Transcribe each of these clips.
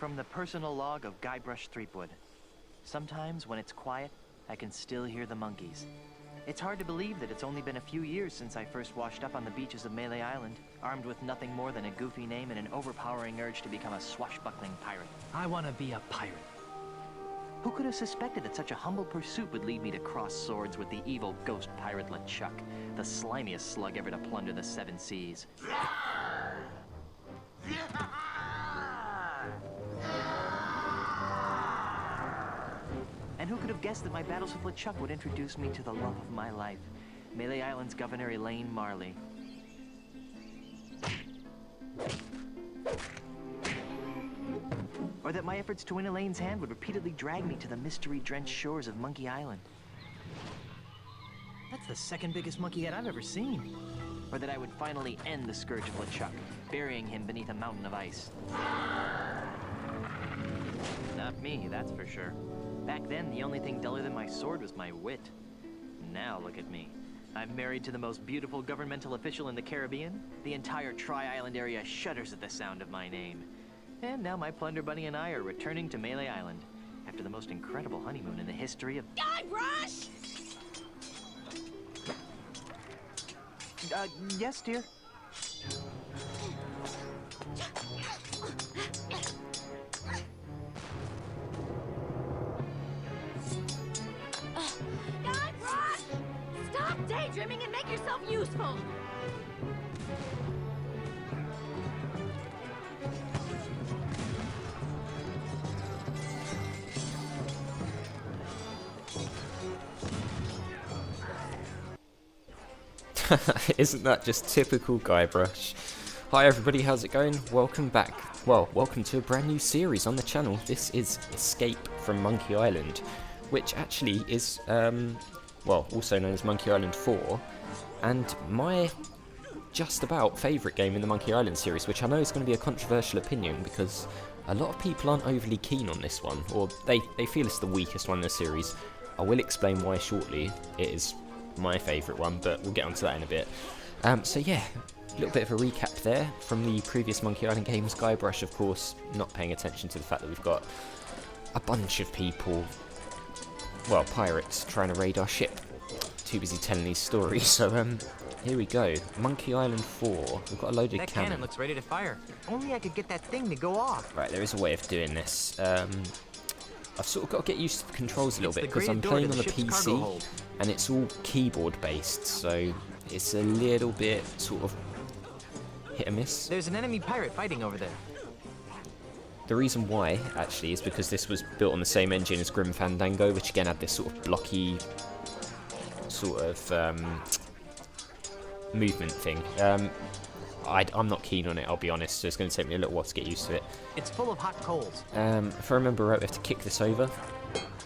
From the personal log of Guybrush Threepwood. Sometimes, when it's quiet, I can still hear the monkeys. It's hard to believe that it's only been a few years since I first washed up on the beaches of Melee Island, armed with nothing more than a goofy name and an overpowering urge to become a swashbuckling pirate. I want to be a pirate. Who could have suspected that such a humble pursuit would lead me to cross swords with the evil ghost pirate LeChuck, the slimiest slug ever to plunder the seven seas? And who could have guessed that my battles with LeChuck would introduce me to the love of my life, Melee Island's Governor Elaine Marley. Or that my efforts to win Elaine's hand would repeatedly drag me to the mystery-drenched shores of Monkey Island. That's the second biggest monkey head I've ever seen. Or that I would finally end the scourge of LeChuck, burying him beneath a mountain of ice. Not me, that's for sure. Back then, the only thing duller than my sword was my wit. Now look at me. I'm married to the most beautiful governmental official in the Caribbean. The entire Tri-Island area shudders at the sound of my name. And now my plunder bunny and I are returning to Melee Island after the most incredible honeymoon in the history of... Guybrush! Yes, dear? Guybrush! Stop daydreaming and make yourself useful! Isn't that just typical Guybrush? Hi everybody, how's it going? Welcome back. Well, welcome to a brand new series on the channel. This is Escape from Monkey Island, which actually is, well, also known as Monkey Island 4, and my just about favourite game in the Monkey Island series, which I know is going to be a controversial opinion because a lot of people aren't overly keen on this one, or they feel it's the weakest one in the series. I will explain why shortly. It is my favourite one, but we'll get onto that in a bit. So yeah, a little bit of a recap there from the previous Monkey Island games. Guybrush, of course, not paying attention to the fact that we've got a bunch of people, well, pirates, trying to raid our ship. Too busy telling these stories. So here we go. Monkey Island 4. We've got a loaded That cannon. cannon looks ready to fire. Only I could get that thing to go off. Right, there is a way of doing this. I've sort of got to get used to the controls a little bit because I'm grated door playing to on the the ship's cargo PC hold. and it's all keyboard based, so it's a little bit sort of hit and miss. There's an enemy pirate fighting over there. The reason why, actually, is because this was built on the same engine as Grim Fandango, which again had this sort of blocky sort of movement thing. I'm not keen on it, I'll be honest, so it's going to take me a little while to get used to it. It's full of hot coals. If I remember right, we have to kick this over.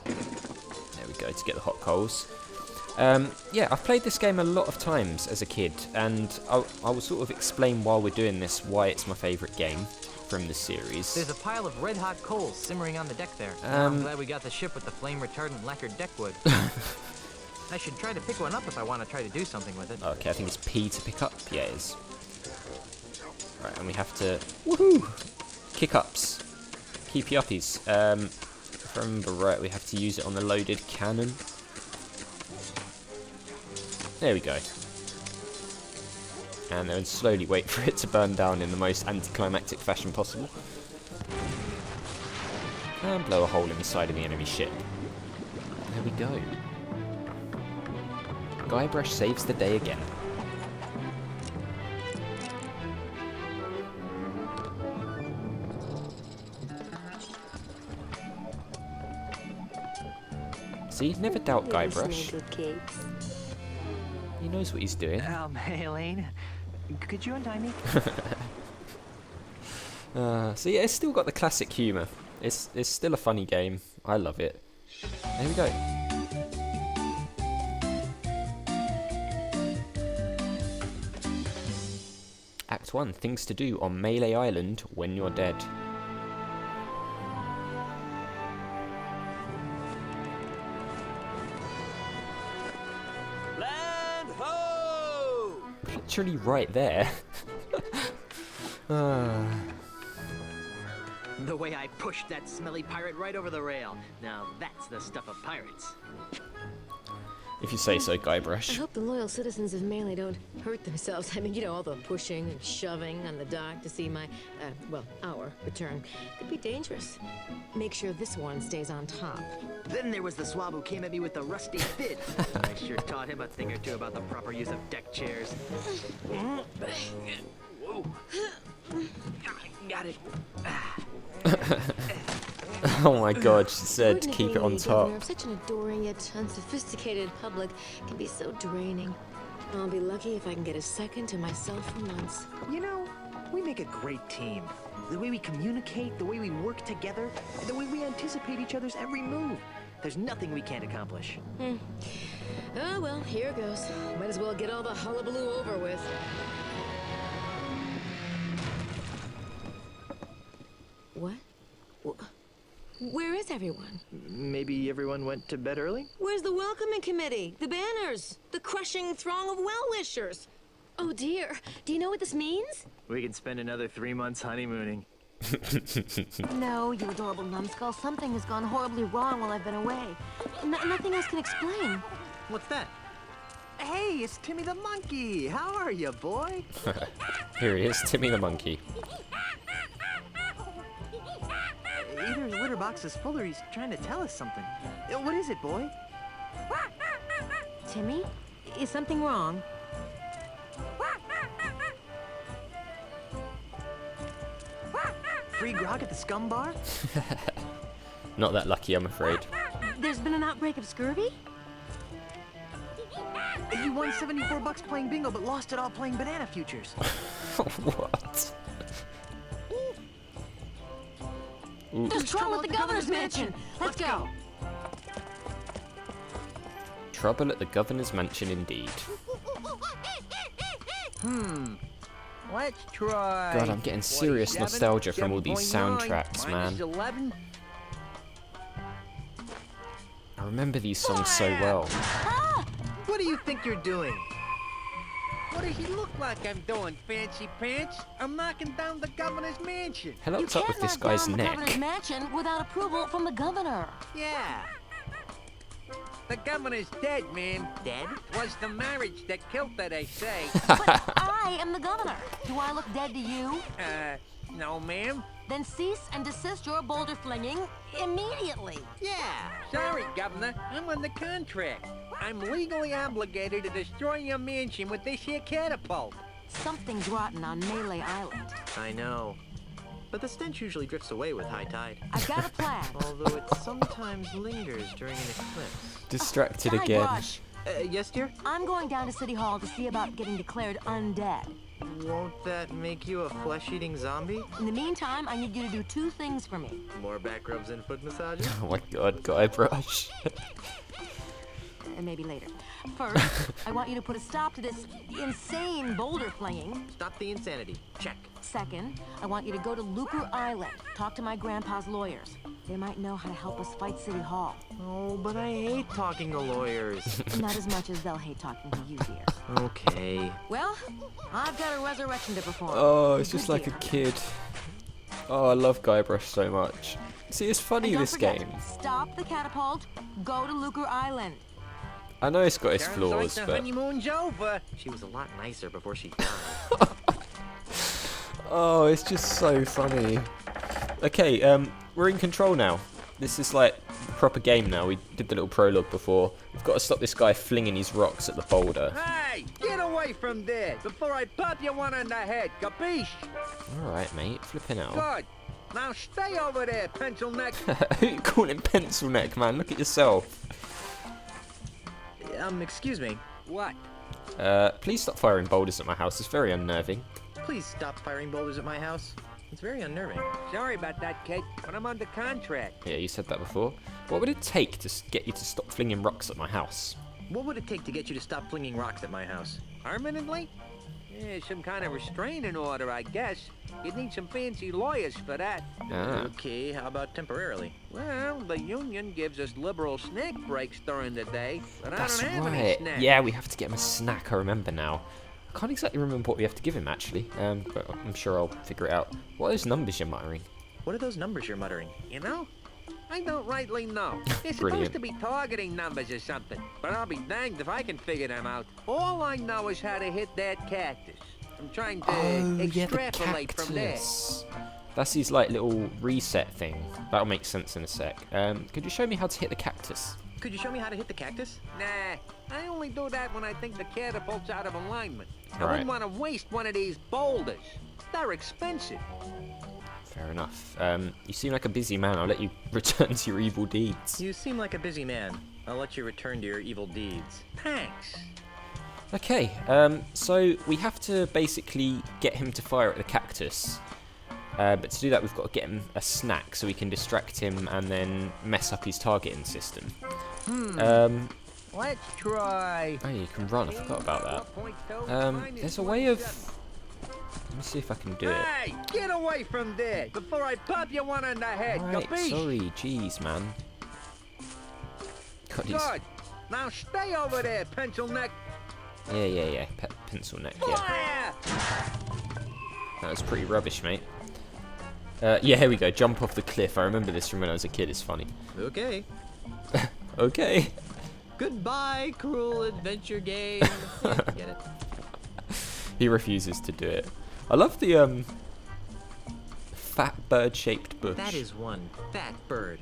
There we go, to get the hot coals. Yeah, I've played this game a lot of times as a kid, and I will sort of explain while we're doing this why it's my favourite game from the series. There's a pile of red-hot coals simmering on the deck there. I'm glad we got the ship with the flame-retardant lacquered deck wood. I should try to pick one up if I want to try to do something with it. Okay, I think it's P to pick up. Yeah, it is. Right, and we have to... Woohoo! Kick ups. Keepy uppies. If I remember right, we have to use it on the loaded cannon. There we go. And then slowly wait for it to burn down in the most anticlimactic fashion possible. And blow a hole in the side of the enemy ship. There we go. Guybrush saves the day again. See, never doubt Guybrush. He knows what he's doing. Hey, Elaine, could you untie me? So yeah, it's still got the classic humour. It's still a funny game. I love it. There we go. Act 1, things to do on Melee Island when you're dead. Land ho! Literally right there. The way I pushed that smelly pirate right over the rail. Now that's the stuff of pirates. If you say so, I Guybrush. hope the loyal citizens of Melee don't hurt themselves. I mean, you know, all the pushing and shoving on the dock to see my, our return. Could be dangerous. Make sure this one stays on top. Then there was the swab who came at me with the rusty bit. I sure taught him a thing or two about the proper use of deck chairs. Whoa. Got it. Oh my god, she said Ordinary keep it on top. Governor of such an adoring yet unsophisticated public can be so draining. I'll be lucky if I can get a second to myself for months. You know, we make a great team. The way we communicate, the way we work together, the way we anticipate each other's every move. There's nothing we can't accomplish. Oh, well, here goes. Might as well get all the hullabaloo over with. What? Where is everyone? Maybe everyone went to bed early? Where's the welcoming committee? The banners? The crushing throng of well-wishers? Oh dear, do you know what this means? We can spend another 3 months honeymooning. No, you adorable numbskull. Something has gone horribly wrong while I've been away. Nothing else can explain. What's that? Hey, it's Timmy the monkey. How are you, boy? Here he is, Timmy the monkey. Either his litter box is full or he's trying to tell us something. What is it, boy? Timmy? Is something wrong? Free grog at the scum bar? Not that lucky, I'm afraid. There's been an outbreak of scurvy? You won 74 bucks playing bingo, but lost it all playing banana futures. What? Ooh. There's trouble at the governor's mansion! Let's go! Trouble at the governor's mansion indeed. Let's try. God, I'm getting serious nostalgia from all these soundtracks, man. 11. I remember these songs so well. What do you think you're doing? What does he look like I'm doing, fancy pants? I'm knocking down the governor's mansion. Hell, what's up with this guy's The governor's neck? mansion without approval from the governor. Yeah. The governor's dead, man. Dead? Was the marriage that killed her, they say. But I am the governor. Do I look dead to you? No, ma'am. Then cease and desist your boulder flinging immediately. Yeah. Sorry, governor. I'm on the contract. I'm legally obligated to destroy your mansion with this here catapult. Something's rotten on Melee Island. I know. But the stench usually drifts away with high tide. I've got a plan. Although it sometimes lingers during an eclipse. Distracted again. Guybrush, Yes, dear? I'm going down to City Hall to see about getting declared undead. Won't that make you a flesh-eating zombie? In the meantime, I need you to do 2 things for me. More back rubs and foot massages? Oh my god, Guybrush. And maybe later. First, I want you to put a stop to this insane boulder flinging. Stop the insanity. Check. Second, I want you to go to Lucre Island, talk to my grandpa's lawyers. They might know how to help us fight City Hall. Oh, but I hate talking to lawyers. Not as much as they'll hate talking to you, dear. Okay. Well, I've got a resurrection to perform. Oh, it's just Good like a dear. kid. Oh, I love Guybrush so much. See, it's funny, And don't this forget, game. Stop the catapult, go to Lucre Island. I know it's got its Sounds flaws, like the but... honeymoon's over. She was a lot nicer before she died. Oh, it's just so funny. Okay, we're in control now. This is like a proper game now. We did the little prologue before. We've got to stop this guy flinging his rocks at the boulder. Hey, get away from there before I pop you one on the head, capiche? Alright, mate, flipping out. Good. Now stay over there, pencil neck. Who you calling pencil neck, man? Look at yourself. Excuse me. What? Please stop firing boulders at my house. It's very unnerving. Please stop firing boulders at my house. It's very unnerving. Sorry about that, kid, but I'm under contract. Yeah, you said that before. What would it take to get you to stop flinging rocks at my house? What would it take to get you to stop flinging rocks at my house? Permanently? Yeah, some kind of restraining order, I guess. You'd need some fancy lawyers for that. Ah. Okay, how about temporarily? Well, the union gives us liberal snack breaks during the day, but That's I don't have any right. snacks. Yeah, we have to get him a snack. I remember now. I can't exactly remember what we have to give him, actually. But I'm sure I'll figure it out. What are those numbers you're muttering? What are those numbers you're muttering? You know? I don't rightly know. They're supposed Brilliant. to be targeting numbers or something, but I'll be danged if I can figure them out. All I know is how to hit that cactus. I'm trying to Oh, yeah, the extrapolate from there. cactus. That's his like little reset thing. That'll make sense in a sec. Could you show me how to hit the cactus? Could you show me how to hit the cactus? Nah, I only do that when I think the catapult's out of alignment. I Right. wouldn't want to waste one of these boulders. They're expensive. Fair enough. You seem like a busy man. I'll let you return to your evil deeds. You seem like a busy man. I'll let you return to your evil deeds. Thanks. Okay, so we have to basically get him to fire at the cactus. But to do that, we've got to get him a snack so we can distract him and then mess up his targeting system. Let's try. Oh, you can run. I forgot about that. There's a way of... Let me see if I can do it. Hey, get away from there before I pop you one on the head. Right, Capiche? sorry. Jeez, man. God, he's... Good. Now stay over there, pencil neck. Yeah. Pencil neck, yeah. Fire! That was pretty rubbish, mate. Yeah, here we go. Jump off the cliff. I remember this from when I was a kid. It's funny. Okay. Okay. Goodbye, cruel adventure game. Yeah, get it? He refuses to do it. I love the fat bird-shaped bush. That is one fat bird.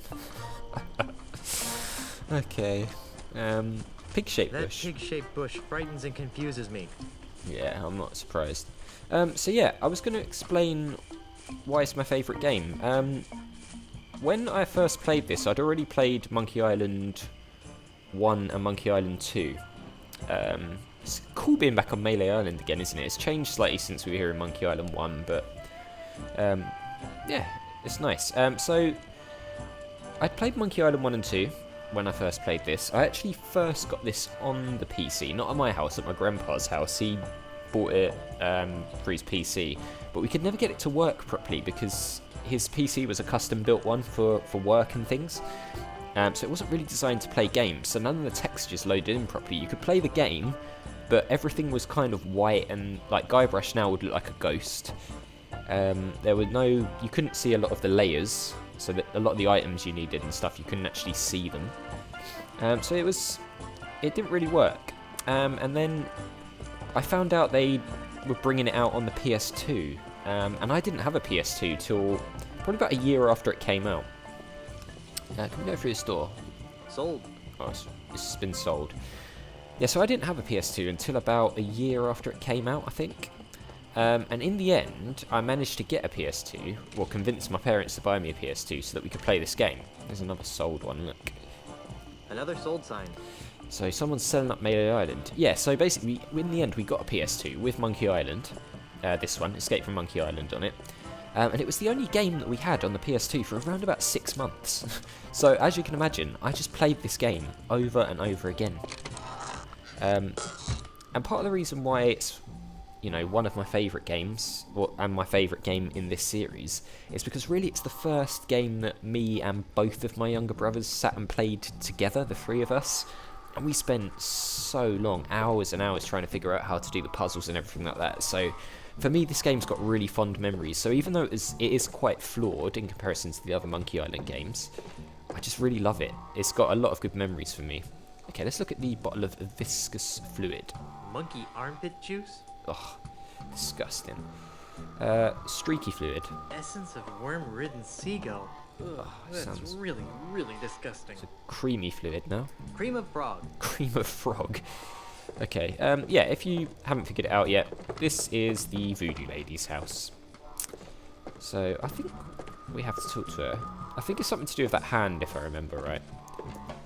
Okay. Pig-shaped That bush. pig-shaped bush frightens and confuses me. Yeah, I'm not surprised. So yeah, I was going to explain why it's my favourite game. When I first played this, I'd already played Monkey Island 1 and Monkey Island 2. It's cool being back on Melee Island again, isn't it? It's changed slightly since we were here in Monkey Island 1, but yeah, it's nice. So I played Monkey Island 1 and 2 when I first played this. I actually first got this on the PC, not at my house, at my grandpa's house. He bought it for his PC, but we could never get it to work properly because his PC was a custom built one for work and things. So it wasn't really designed to play games, so none of the textures loaded in properly. You could play the game, but everything was kind of white, and like Guybrush now would look like a ghost. There were no, you couldn't see a lot of the layers, so that a lot of the items you needed and stuff, you couldn't actually see them. So it didn't really work. And then I found out they were bringing it out on the PS2, and I didn't have a PS2 till probably about a year after it came out. Can we go through the store? Sold. Oh, it's been sold. Yeah, so I didn't have a PS2 until about a year after it came out, I think. And in the end, I managed to get a PS2, or convince my parents to buy me a PS2 so that we could play this game. There's another sold one, look. Another sold sign. So someone's selling up Melee Island. Yeah, so basically, in the end, we got a PS2 with Monkey Island. This one, Escape from Monkey Island on it. And it was the only game that we had on the PS2 for around about 6 months. So, as you can imagine, I just played this game over and over again. And part of the reason why it's, you know, one of my favourite games, and my favourite game in this series, is because really it's the first game that me and both of my younger brothers sat and played together, the three of us. And we spent so long, hours and hours, trying to figure out how to do the puzzles and everything like that. So, for me, this game's got really fond memories. So even though it is quite flawed in comparison to the other Monkey Island games, I just really love it. It's got a lot of good memories for me. Okay, let's look at the bottle of viscous fluid. Monkey armpit juice? Ugh, disgusting. Streaky fluid. Essence of worm-ridden seagull. Ugh, that's sounds- really, really disgusting. It's a creamy fluid now. Cream of frog. Cream of frog. Okay, yeah, if you haven't figured it out yet, this is the Voodoo Lady's house. So, I think we have to talk to her. I think it's something to do with that hand, if I remember right.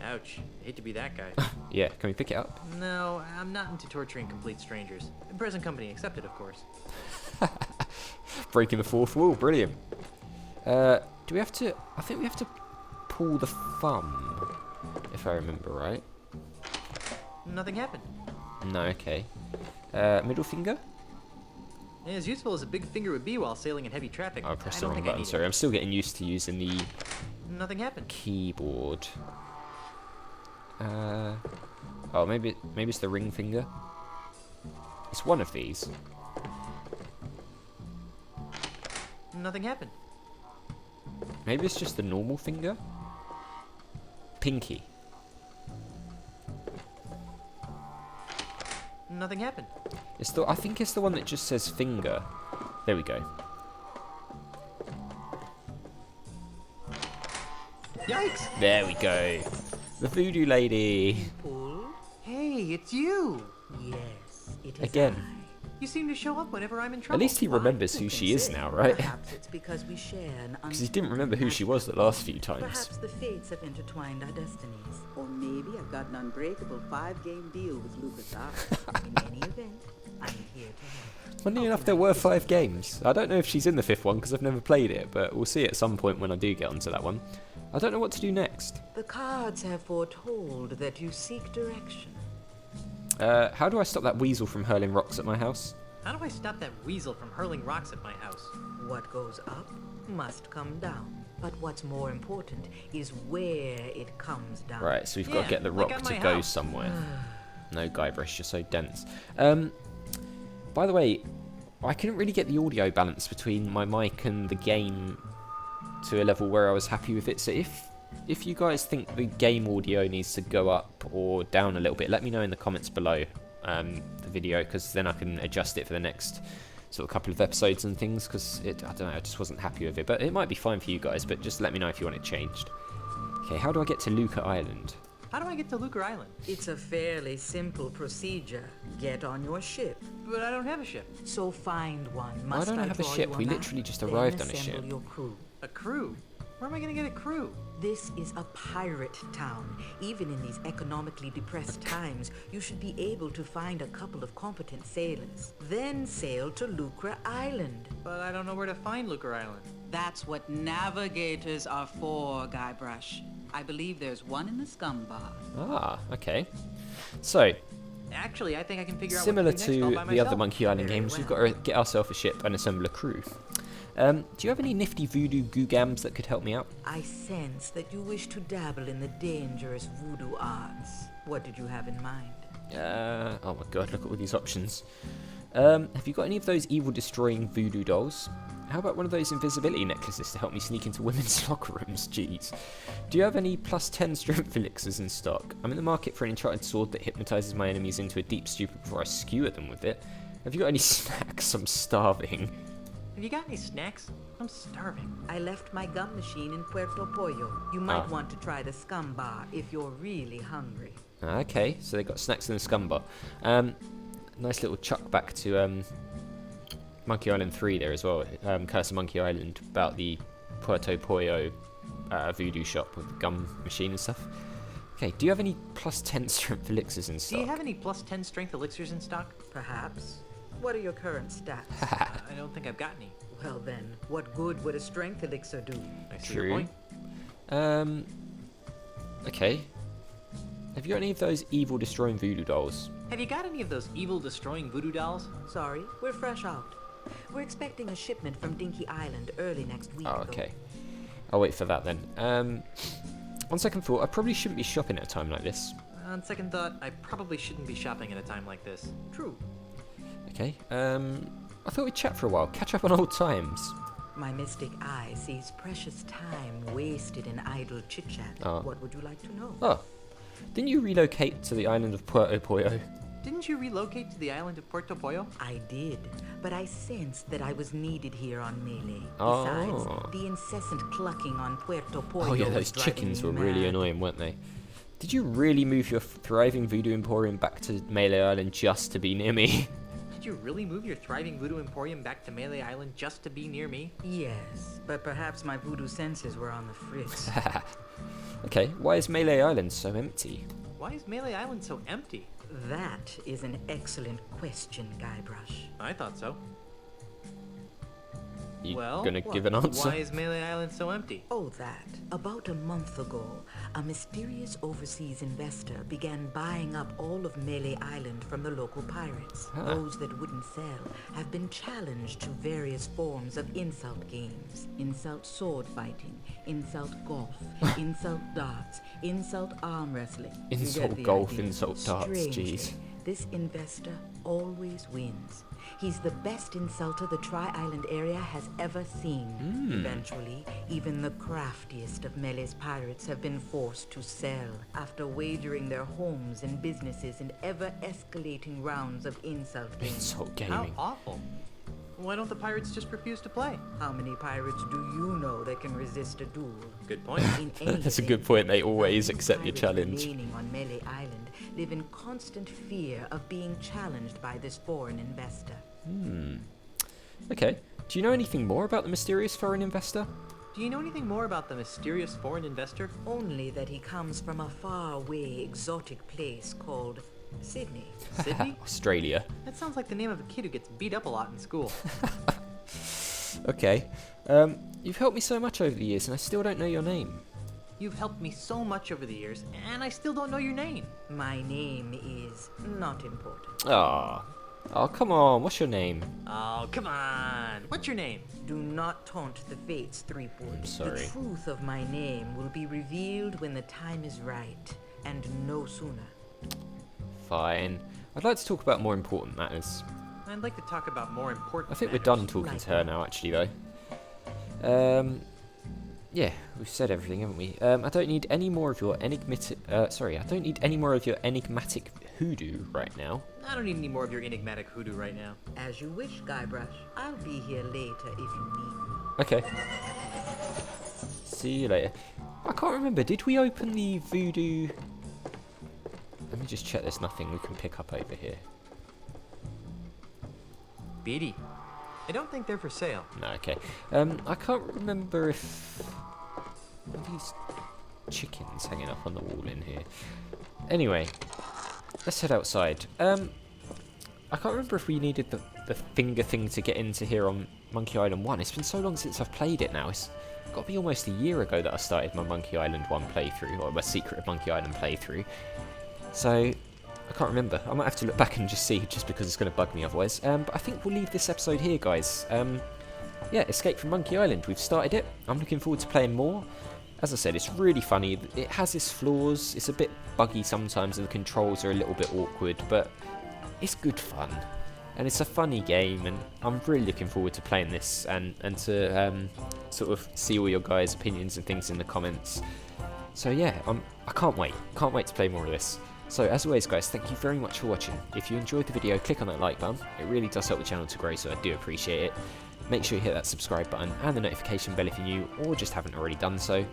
Ouch. Hate to be that guy. Yeah, can we pick it up? No, I'm not into torturing complete strangers. Present company accepted, of course. Breaking the fourth wall, brilliant. Do we have to... I think we have to pull the thumb, if I remember right. Nothing happened. No, okay. Middle finger? As useful as a big finger would be while sailing in heavy traffic. I pressed I the don't wrong think I button, need sorry. I'm still getting used to using the it. Nothing happened. keyboard. Oh, maybe it's the ring finger. It's one of these. Nothing happened. Maybe it's just the normal finger? Pinky. Nothing happened. I think it's the one that just says finger. There we go. Yikes! There we go. The voodoo lady. Pull? Hey, it's you! Yes, it is Again. You seem to show up whenever I'm in At trouble. least he remembers who she is now, right? Perhaps it's because we share an Because he didn't remember who she was the last few times. Perhaps the fates have intertwined our destinies. Or maybe I've got an unbreakable 5-game deal with LucasArts. In any event, I'm here to help. Funny enough, there were 5 games. I don't know if she's in the 5th one because I've never played it, but we'll see at some point when I do get onto that one. I don't know what to do next. The cards have foretold that you seek direction. How do I stop that weasel from hurling rocks at my house? How do I stop that weasel from hurling rocks at my house? What goes up must come down. But what's more important is where it comes down. Right, so we've got to get the like rock at to my go house. somewhere. No, Guybrush, you're so dense. By the way, I couldn't really get the audio balance between my mic and the game to a level where I was happy with it. So if you guys think the game audio needs to go up or down a little bit, let me know in the comments below the video, because then I can adjust it for the next sort of couple of episodes and things, because I don't know, I just wasn't happy with it. But it might be fine for you guys, but just let me know if you want it changed. Okay, how do I get to Luca Island? How do I get to Lucre Island? It's a fairly simple procedure. Get on your ship. But I don't have a ship. So find one. Why Must don't I have a draw ship? you We map? literally just Then arrived on a assemble ship. your crew. A crew? Where am I gonna get a crew? This is a pirate town. Even in these economically depressed times, you should be able to find a couple of competent sailors. Then sail to Lucre Island. But I don't know where to find Lucre Island. That's what navigators are for, Guybrush. I believe there's one in the scum bar. Ah, okay. So, Actually, I think I can figure similar out what to do next all to by the other myself. Monkey Island Very games, we've well. got to get ourselves a ship and assemble a crew. Do you have any nifty voodoo googams that could help me out? I sense that you wish to dabble in the dangerous voodoo arts. What did you have in mind? Oh my god, look at all these options. Have you got any of those evil destroying voodoo dolls? How about one of those invisibility necklaces to help me sneak into women's locker rooms? Jeez. Do you have any +10 strength elixirs in stock? I'm in the market for an enchanted sword that hypnotizes my enemies into a deep stupor before I skewer them with it. Have you got any snacks? I'm starving. Have you got any snacks? I'm starving. I left my gum machine in Puerto Pollo. You might Ah. want to try the scum bar if you're really hungry. Okay, so they got snacks in the scum bar. Nice little chuck back to Monkey Island 3 there as well. Curse of Monkey Island, about the Puerto Pollo voodoo shop with the gum machine and stuff. Okay, do you have any +10 strength elixirs in Do stock? you have any +10 strength elixirs in stock? Perhaps. What are your current stats? I don't think I've got any. Well then, what good would a strength elixir do? I see your True. point. Okay. Have you got any of those evil destroying voodoo dolls? Have you got any of those evil destroying voodoo dolls? Sorry, we're fresh out. We're expecting a shipment from Dinky Island early next week. Oh, though. okay. I'll wait for that then. On second thought, I probably shouldn't be shopping at a time like this. On second thought, I probably shouldn't be shopping at a time like this. True. Okay. I thought we'd chat for a while, catch up on old times. My mystic eye sees precious time wasted in idle chit-chat. Oh. What would you like to know? Oh, didn't you relocate to the island of Puerto Pollo? Didn't you relocate to the island of Puerto Pollo? I did, but I sensed that I was needed here on Melee. Oh. Besides, the incessant clucking on Puerto Pollo Oh yeah, was those driving chickens me were really mad. annoying, weren't they? Did you really move your thriving voodoo emporium back to Melee Island just to be near me? Did you really move your thriving voodoo emporium back to Melee Island just to be near me? Yes, but perhaps my voodoo senses were on the fritz. Okay, why is Melee Island so empty? Why is Melee Island so empty? That is an excellent question, Guybrush. I thought so. You Well, gonna give an answer? Why is Melee Island so empty? Oh, that. About a month ago, a mysterious overseas investor began buying up all of Melee Island from the local pirates. Huh. Those that wouldn't sell have been challenged to various forms of insult games. Insult sword fighting, insult golf, insult darts, insult arm wrestling. You get Insult the golf, idea. insult darts, Strangely, jeez. this investor always wins. He's the best insulter the Tri-Island area has ever seen. Eventually, even the craftiest of Melee's pirates have been forced to sell after wagering their homes and businesses in ever-escalating rounds of insult games. Insult How gaming. awful. Why don't the pirates just refuse to play? How many pirates do you know that can resist a duel? Good point. In any That's a event, good point. They always the accept your pirates challenge. remaining on Melee Island live in constant fear of being challenged by this foreign investor. Okay. Do you know anything more about the mysterious foreign investor? Do you know anything more about the mysterious foreign investor? Only that he comes from a faraway exotic place called Sydney. Sydney? Australia. That sounds like the name of a kid who gets beat up a lot in school. Okay. You've helped me so much over the years and I still don't know your name. You've helped me so much over the years, and I still don't know your name. My name is not important. Ah. Oh, come on. What's your name? Oh, come on. What's your name? Do not taunt the fates, Threepwood. I'm sorry. The truth of my name will be revealed when the time is right, and no sooner. Fine. I'd like to talk about more important matters. I'd like to talk about more important I think we're matters. done talking to her now, actually, though. Yeah, we've said everything, haven't we? I don't need any more of your enigmatic. I don't need any more of your enigmatic hoodoo right now. I don't need any more of your enigmatic hoodoo right now. As you wish, Guybrush. I'll be here later if you need me. Okay. See you later. I can't remember. Did we open the voodoo? Let me just check. There's nothing we can pick up over here. Beatty. I don't think they're for sale. No, okay. I can't remember if... What are these chickens hanging up on the wall in here? Anyway, let's head outside. I can't remember if we needed the finger thing to get into here on Monkey Island 1. It's been so long since I've played it now. It's got to be almost a year ago that I started my Monkey Island 1 playthrough, or my Secret of Monkey Island playthrough. So, I can't remember. I might have to look back and just see, just because it's going to bug me otherwise. But I think we'll leave this episode here, guys. Yeah, Escape from Monkey Island. We've started it. I'm looking forward to playing more. As I said, it's really funny. It has its flaws. It's a bit buggy sometimes, and the controls are a little bit awkward, but it's good fun. And it's a funny game, and I'm really looking forward to playing this and to sort of see all your guys' opinions and things in the comments. So yeah, I can't wait. Can't wait to play more of this. So as always, guys, thank you very much for watching. If you enjoyed the video, click on that like button. It really does help the channel to grow, so I do appreciate it. Make sure you hit that subscribe button and the notification bell if you're new or just haven't already done so.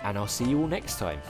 And I'll see you all next time.